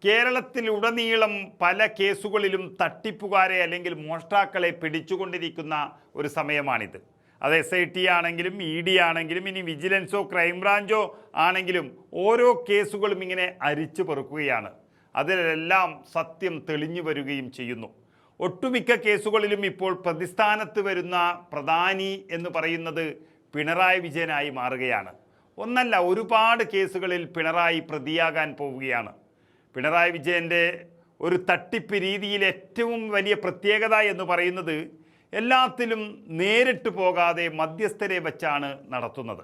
കേരളത്തിലുടനീളം പല കേസുകളിലും തട്ടിപ്പുകാരെ അല്ലെങ്കിൽ മോഷ്ടാക്കളെ പിടിച്ചുകൊണ്ടിരിക്കുന്ന ഒരു സമയമാണിത്. അത് SIT ആണെങ്കിലും ED ആണെങ്കിലും ഇനി വിജിലൻസോ ക്രൈംബ്രാഞ്ചോ ആണെങ്കിലും ഓരോ കേസുകളും ഇങ്ങനെ അരിച്ചു പെറുക്കുകയാണ്. അതിലെല്ലാം സത്യം തെളിഞ്ഞു വരികയും ചെയ്യുന്നു. ഒട്ടുമിക്ക കേസുകളിലും ഇപ്പോൾ പ്രതിസ്ഥാനത്ത് വരുന്ന പ്രധാനി എന്ന് പറയുന്നത് പിണറായി വിജയനായി മാറുകയാണ്. ഒന്നല്ല, ഒരുപാട് കേസുകളിൽ പിണറായി പ്രതിയാകാൻ പോവുകയാണ്. പിണറായി വിജയൻ്റെ ഒരു തട്ടിപ്പ് രീതിയിൽ ഏറ്റവും വലിയ പ്രത്യേകത എന്ന് പറയുന്നത് എല്ലാത്തിലും നേരിട്ട് പോകാതെ മധ്യസ്ഥരെ വച്ചാണ് നടത്തുന്നത്.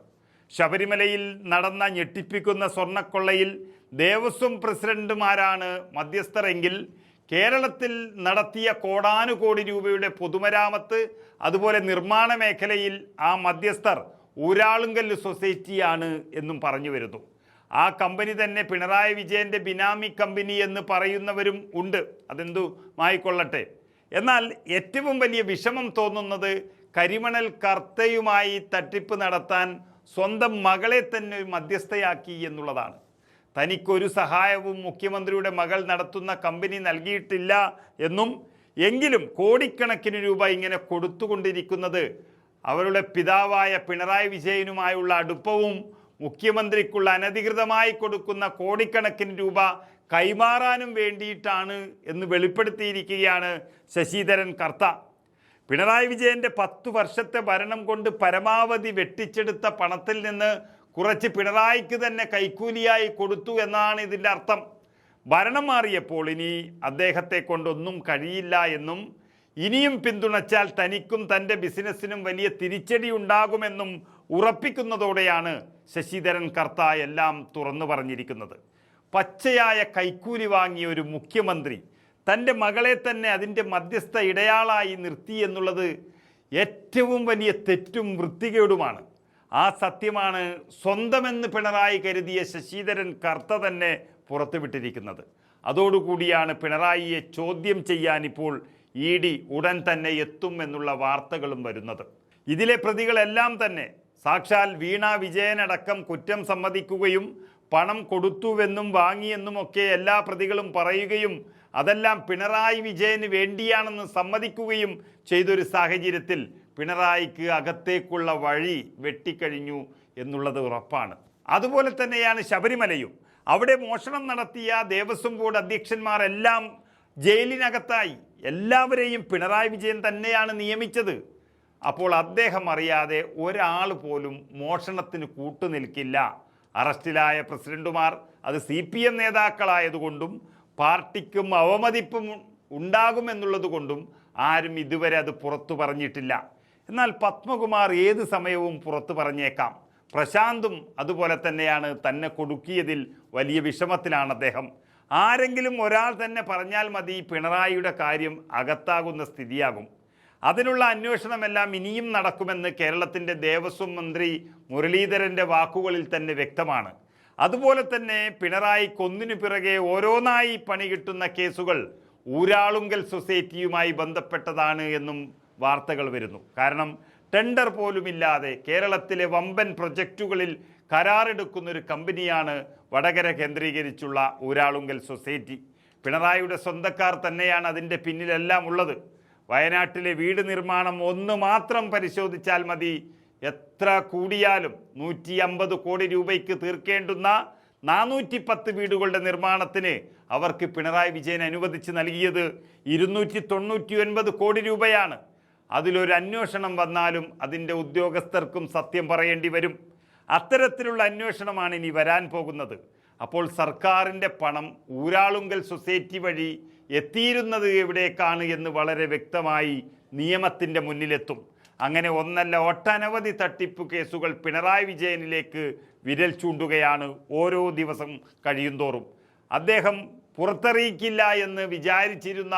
ശബരിമലയിൽ നടന്ന ഞെട്ടിപ്പിക്കുന്ന സ്വർണ്ണക്കൊള്ളയിൽ ദേവസ്വം പ്രസിഡന്റുമാരാണ് മധ്യസ്ഥരെങ്കിൽ കേരളത്തിൽ നടത്തിയ കോടാനുകോടി രൂപയുടെ പൊതുമരാമത്ത് അതുപോലെ നിർമ്മാണ മേഖലയിൽ ആ മധ്യസ്ഥർ ഊരാളുങ്കല്ല് സൊസൈറ്റിയാണ് എന്നും പറഞ്ഞു വരുന്നു. ആ കമ്പനി തന്നെ പിണറായി വിജയൻ്റെ ബിനാമി കമ്പനി എന്ന് പറയുന്നവരും ഉണ്ട്. അതെന്തുമായിക്കൊള്ളട്ടെ. എന്നാൽ ഏറ്റവും വലിയ വിഷമം തോന്നുന്നത് കരിമണൽ കർത്തയുമായി തട്ടിപ്പ് നടത്താൻ സ്വന്തം മകളെ തന്നെ മധ്യസ്ഥയാക്കി എന്നുള്ളതാണ്. തനിക്കൊരു സഹായവും മുഖ്യമന്ത്രിയുടെ മകൾ നടത്തുന്ന കമ്പനി നൽകിയിട്ടില്ല എന്നും എങ്കിലും കോടിക്കണക്കിന് രൂപ ഇങ്ങനെ കൊടുത്തുകൊണ്ടിരിക്കുന്നത് അവരുടെ പിതാവായ പിണറായി വിജയനുമായുള്ള അടുപ്പവും മുഖ്യമന്ത്രിക്കുള്ള അനധികൃതമായി കൊടുക്കുന്ന കോടിക്കണക്കിന് രൂപ കൈമാറാനും വേണ്ടിയിട്ടാണ് എന്ന് വെളിപ്പെടുത്തിയിരിക്കുകയാണ് ശശിധരൻ കർത്ത. പിണറായി വിജയൻ്റെ 10 വർഷത്തെ ഭരണം കൊണ്ട് പരമാവധി വെട്ടിച്ചെടുത്ത പണത്തിൽ നിന്ന് കുറച്ച് പിണറായിക്ക് തന്നെ കൈക്കൂലിയായി കൊടുത്തു എന്നാണ് ഇതിൻ്റെ അർത്ഥം. ഭരണം മാറിയപ്പോൾ ഇനി അദ്ദേഹത്തെ കൊണ്ടൊന്നും കഴിയില്ല എന്നും ഇനിയും പിന്തുണച്ചാൽ തനിക്കും തൻ്റെ ബിസിനസ്സിനും വലിയ തിരിച്ചടി ഉണ്ടാകുമെന്നും ഉറപ്പിക്കുന്നതോടെയാണ് ശശിധരൻ കർത്ത എല്ലാം തുറന്നു പറഞ്ഞിരിക്കുന്നത്. പച്ചയായ കൈക്കൂലി വാങ്ങിയ ഒരു മുഖ്യമന്ത്രി തൻ്റെ മകളെ തന്നെ അതിൻ്റെ മധ്യസ്ഥ ഇടയാളായി നിർത്തി എന്നുള്ളത് ഏറ്റവും വലിയ തെറ്റും വൃത്തികേടുമാണ്. ആ സത്യമാണ് സ്വന്തമെന്ന് പിണറായി കരുതിയ ശശിധരൻ കർത്ത തന്നെ പുറത്തുവിട്ടിരിക്കുന്നത്. അതോടുകൂടിയാണ് പിണറായിയെ ചോദ്യം ചെയ്യാൻ ഇപ്പോൾ ED ഉടൻ തന്നെ എത്തും എന്നുള്ള വാർത്തകളും വരുന്നത്. ഇതിലെ പ്രതികളെല്ലാം തന്നെ സാക്ഷാൽ വീണ വിജയനടക്കം കുറ്റം സമ്മതിക്കുകയും പണം കൊടുത്തുവെന്നും വാങ്ങിയെന്നുമൊക്കെ എല്ലാ പ്രതികളും പറയുകയും അതെല്ലാം പിണറായി വിജയന് വേണ്ടിയാണെന്ന് സമ്മതിക്കുകയും ചെയ്തൊരു സാഹചര്യത്തിൽ പിണറായിക്ക് അകത്തേക്കുള്ള വഴി വെട്ടിക്കഴിഞ്ഞു എന്നുള്ളത് ഉറപ്പാണ്. അതുപോലെ തന്നെയാണ് ശബരിമലയും. അവിടെ മോഷണം നടത്തിയ ദേവസ്വം ബോർഡ് അധ്യക്ഷന്മാരെല്ലാം ജയിലിനകത്തായി. എല്ലാവരെയും പിണറായി വിജയൻ തന്നെയാണ് നിയമിച്ചത്. അപ്പോൾ അദ്ദേഹം അറിയാതെ ഒരാൾ പോലും മോഷണത്തിന് കൂട്ടുനിൽക്കില്ല. അറസ്റ്റിലായ പ്രസിഡന്റുമാർ അത് CPM നേതാക്കളായതുകൊണ്ടും പാർട്ടിക്കും അവമതിപ്പും ഉണ്ടാകുമെന്നുള്ളത് കൊണ്ടും ആരും ഇതുവരെ അത് പുറത്തു പറഞ്ഞിട്ടില്ല. എന്നാൽ പത്മകുമാർ ഏത് സമയവും പുറത്തു പറഞ്ഞേക്കാം. പ്രശാന്തും അതുപോലെ തന്നെയാണ്. തന്നെ കൊടുക്കിയതിൽ വലിയ വിഷമത്തിലാണ് അദ്ദേഹം. ആരെങ്കിലും ഒരാൾ തന്നെ പറഞ്ഞാൽ മതി പിണറായിയുടെ കാര്യം അകത്താകുന്ന സ്ഥിതിയാകും. അതിനുള്ള അന്വേഷണമെല്ലാം ഇനിയും നടക്കുമെന്ന് കേരളത്തിൻ്റെ ദേവസ്വം മന്ത്രി മുരളീധരൻ്റെ വാക്കുകളിൽ തന്നെ വ്യക്തമാണ്. അതുപോലെ തന്നെ പിണറായി കൊന്നിനു പിറകെ ഓരോന്നായി പണി കിട്ടുന്ന കേസുകൾ ഊരാളുങ്കൽ സൊസൈറ്റിയുമായി ബന്ധപ്പെട്ടതാണ് എന്നും വാർത്തകൾ വരുന്നു. കാരണം ടെൻഡർ പോലുമില്ലാതെ കേരളത്തിലെ വമ്പൻ പ്രൊജക്റ്റുകളിൽ കരാറെടുക്കുന്നൊരു കമ്പനിയാണ് വടകര കേന്ദ്രീകരിച്ചുള്ള ഊരാളുങ്കൽ സൊസൈറ്റി. പിണറായിയുടെ സ്വന്തക്കാർ തന്നെയാണ് അതിൻ്റെ പിന്നിലെല്ലാം ഉള്ളത്. വയനാട്ടിലെ വീട് നിർമ്മാണം ഒന്ന് മാത്രം പരിശോധിച്ചാൽ മതി. എത്ര കൂടിയാലും 150 കോടി രൂപയ്ക്ക് തീർക്കേണ്ടുന്ന 410 വീടുകളുടെ നിർമ്മാണത്തിന് അവർക്ക് പിണറായി വിജയൻ അനുവദിച്ച് നൽകിയത് 299 കോടി രൂപയാണ്. അതിലൊരു അന്വേഷണം വന്നാലും അതിൻ്റെ ഉദ്യോഗസ്ഥർക്കും സത്യം പറയേണ്ടി വരും. അത്തരത്തിലുള്ള അന്വേഷണമാണ് ഇനി വരാൻ പോകുന്നത്. അപ്പോൾ സർക്കാരിൻ്റെ പണം ഊരാളുങ്കൽ സൊസൈറ്റി വഴി എത്തിയിരുന്നത് എവിടേക്കാണ് എന്ന് വളരെ വ്യക്തമായി നിയമത്തിൻ്റെ മുന്നിലെത്തും. അങ്ങനെ ഒന്നല്ല ഒട്ടനവധി തട്ടിപ്പ് കേസുകൾ പിണറായി വിജയനിലേക്ക് വിരൽ ചൂണ്ടുകയാണ് ഓരോ ദിവസം കഴിയുന്തോറും. അദ്ദേഹം പുറത്തറിയിക്കില്ല എന്ന് വിചാരിച്ചിരുന്ന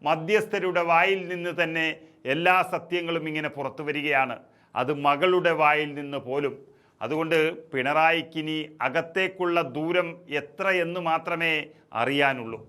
മധ്യസ്ഥരുടെ വായിൽ നിന്ന് തന്നെ എല്ലാ സത്യങ്ങളും ഇങ്ങനെ പുറത്തു വരികയാണ്. അത് മകളുടെ വായിൽ നിന്ന് പോലും. അതുകൊണ്ട് പിണറായിക്കിനി അകത്തേക്കുള്ള ദൂരം എത്രയെന്ന് മാത്രമേ അറിയാനുള്ളൂ.